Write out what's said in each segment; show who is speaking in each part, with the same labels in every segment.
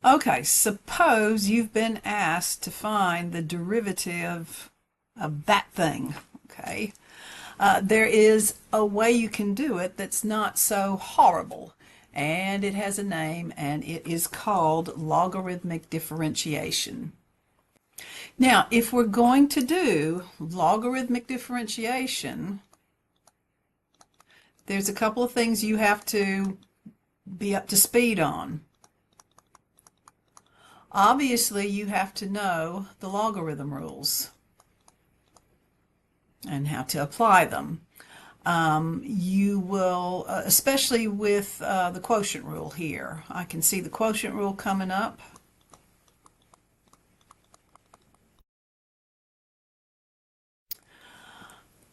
Speaker 1: Okay, suppose you've been asked to find the derivative of that thing. Okay, there is a way you can do it that's not so horrible, and it has a name, and it is called logarithmic differentiation. Now, if we're going to do logarithmic differentiation, there's a couple of things you have to be up to speed on. Obviously, you have to know the logarithm rules and how to apply them. You will, especially with the quotient rule here. I can see the quotient rule coming up.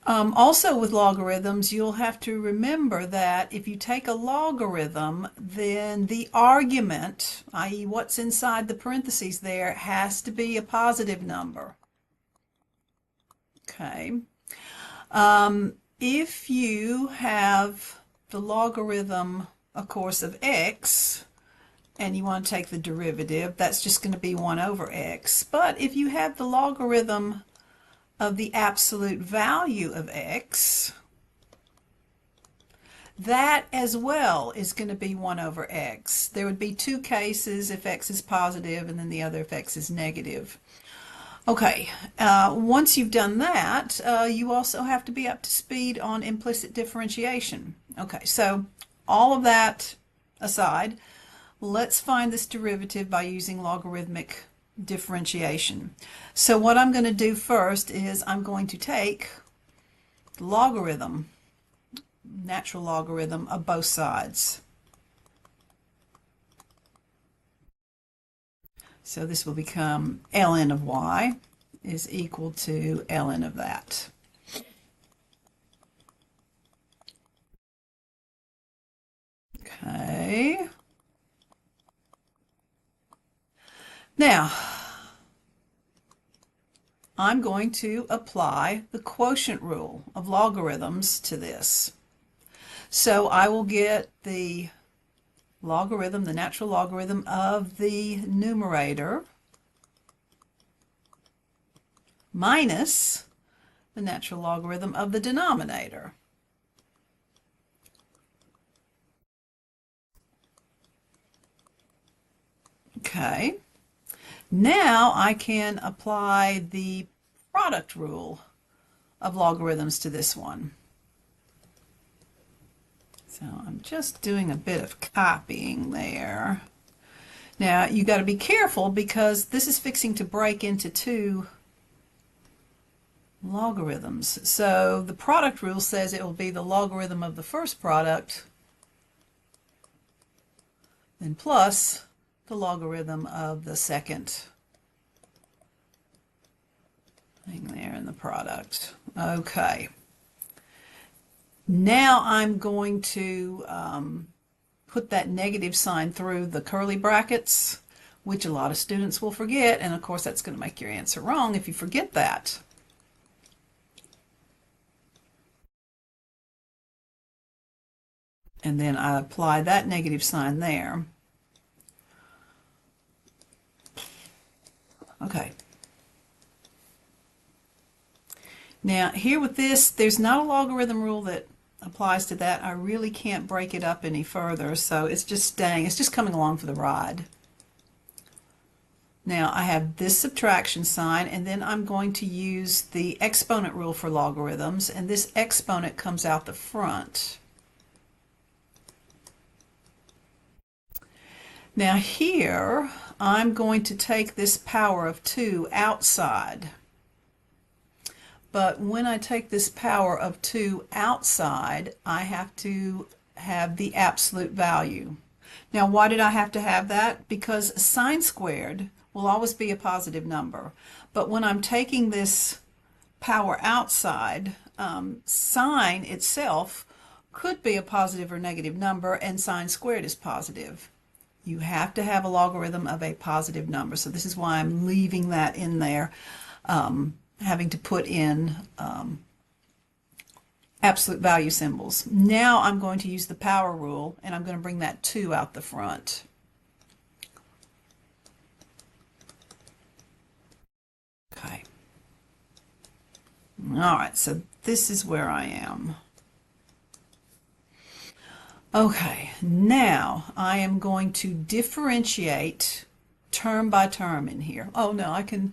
Speaker 1: Also with logarithms, you'll have to remember that if you take a logarithm, then the argument, i.e. what's inside the parentheses there, has to be a positive number. Okay. If you have the logarithm, of course, of x, and you want to take the derivative, that's just going to be 1 over x. But if you have the logarithm of the absolute value of x, that as well is going to be 1 over x. There would be two cases if x is positive and then the other if x is negative. Okay, once you've done that, you also have to be up to speed on implicit differentiation. Okay, so all of that aside, let's find this derivative by using logarithmic differentiation. So what I'm going to do first is I'm going to take the logarithm, natural logarithm of both sides. So this will become ln of y is equal to ln of that. Okay. Now, I'm going to apply the quotient rule of logarithms to this. So I will get the logarithm, the natural logarithm of the numerator minus the natural logarithm of the denominator. Okay. Now I can apply the product rule of logarithms to this one. So I'm just doing a bit of copying there. Now you got to be careful because this is fixing to break into two logarithms. So the product rule says it will be the logarithm of the first product then plus the logarithm of the second thing there in the product. Okay. Now I'm going to put that negative sign through the curly brackets, which a lot of students will forget, and of course that's going to make your answer wrong if you forget that. And then I apply that negative sign there. Okay. Now here with this, there's not a logarithm rule that applies to that. I really can't break it up any further, so it's just staying, it's just coming along for the ride. Now I have this subtraction sign, and then I'm going to use the exponent rule for logarithms, and this exponent comes out the front. Now here I'm going to take this power of 2 outside. But when I take this power of 2 outside, I have to have the absolute value. Now, why did I have to have that? Because sine squared will always be a positive number. But when I'm taking this power outside, sine itself could be a positive or negative number, and sine squared is positive. You have to have a logarithm of a positive number. So this is why I'm leaving that in there. Having to put in absolute value symbols. Now I'm going to use the power rule, and I'm going to bring that 2 out the front. All right, so this is where I am. Okay, now I am going to differentiate term by term in here. Oh no, I can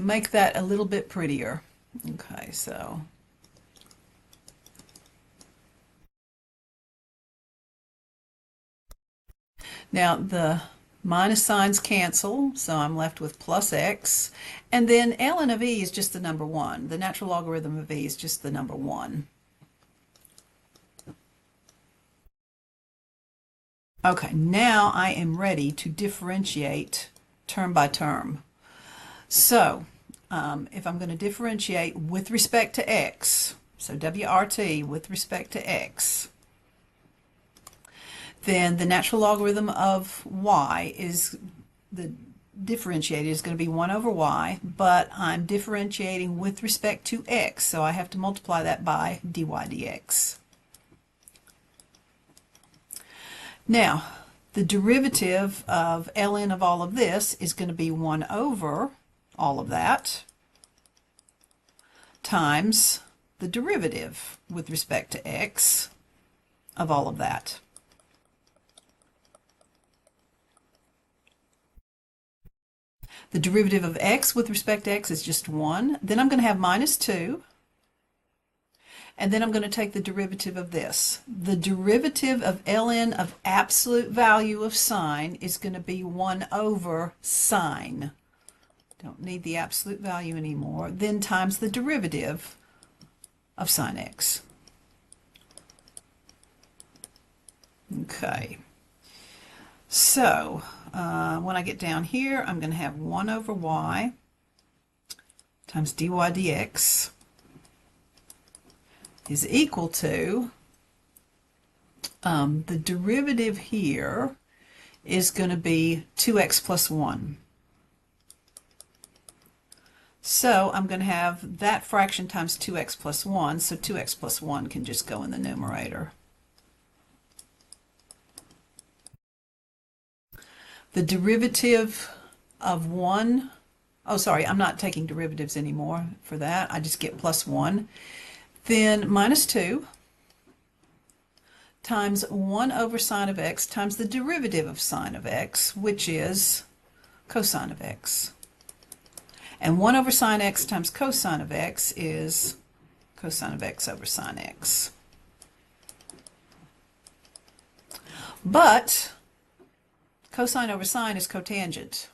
Speaker 1: make that a little bit prettier. Okay, so now the minus signs cancel, so I'm left with plus x, and then ln of e is just the number 1. The natural logarithm of e is just the number 1. Okay, now I am ready to differentiate term by term. So, if I'm going to differentiate with respect to x, so WRT with respect to x, then the natural logarithm of y is the differentiated is going to be 1 over y, but I'm differentiating with respect to x, so I have to multiply that by dy dx. Now, the derivative of ln of all of this is going to be 1 over all of that times the derivative with respect to x of all of that. The derivative of x with respect to x is just 1. Then I'm going to have minus 2. And then I'm going to take the derivative of this. The derivative of ln of absolute value of sine is going to be 1 over sine. Don't need the absolute value anymore. Then times the derivative of sine x. Okay. So when I get down here, I'm going to have 1 over y times dy dx is equal to, the derivative here is going to be 2x plus 1. So I'm going to have that fraction times 2x plus 1, so 2x plus 1 can just go in the numerator. The derivative of 1, oh sorry, I'm not taking derivatives anymore for that, I just get plus 1. Then minus 2 times 1 over sine of x times the derivative of sine of x, which is cosine of x. And 1 over sine x times cosine of x is cosine of x over sine x. But cosine over sine is cotangent.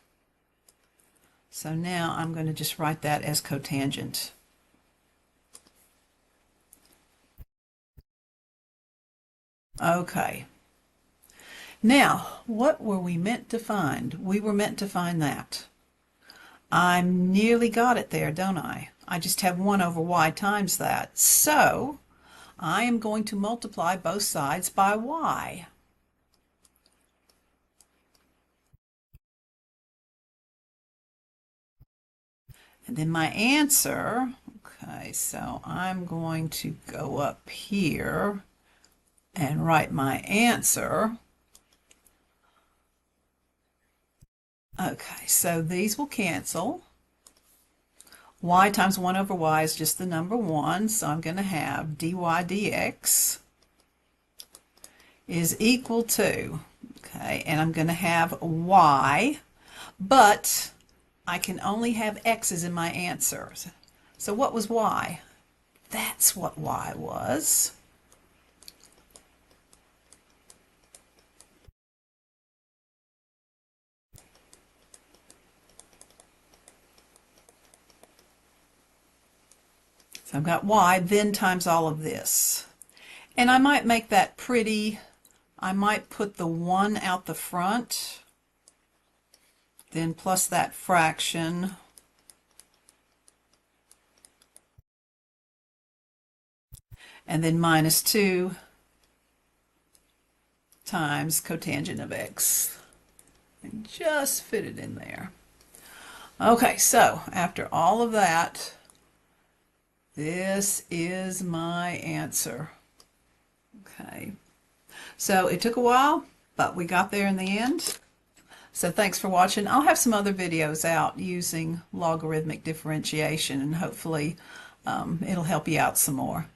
Speaker 1: So now I'm going to just write that as cotangent. Okay. Now, what were we meant to find? We were meant to find that. I nearly got it there, don't I? I just have 1 over y times that. So, I am going to multiply both sides by y. And then my answer, okay, so I'm going to go up here and write my answer. Okay, so these will cancel. Y times 1 over y is just the number 1, so I'm going to have dy dx is equal to, okay, and I'm going to have y, but I can only have x's in my answer. So what was y? That's what y was. So I've got y, then times all of this. And I might make that pretty. I might put the 1 out the front, then plus that fraction. And then minus 2 times cotangent of x. And just fit it in there. Okay, so after all of that, this is my answer. Okay, so it took a while, but we got there in the end. So thanks for watching. I'll have some other videos out using logarithmic differentiation, and hopefully it'll help you out some more.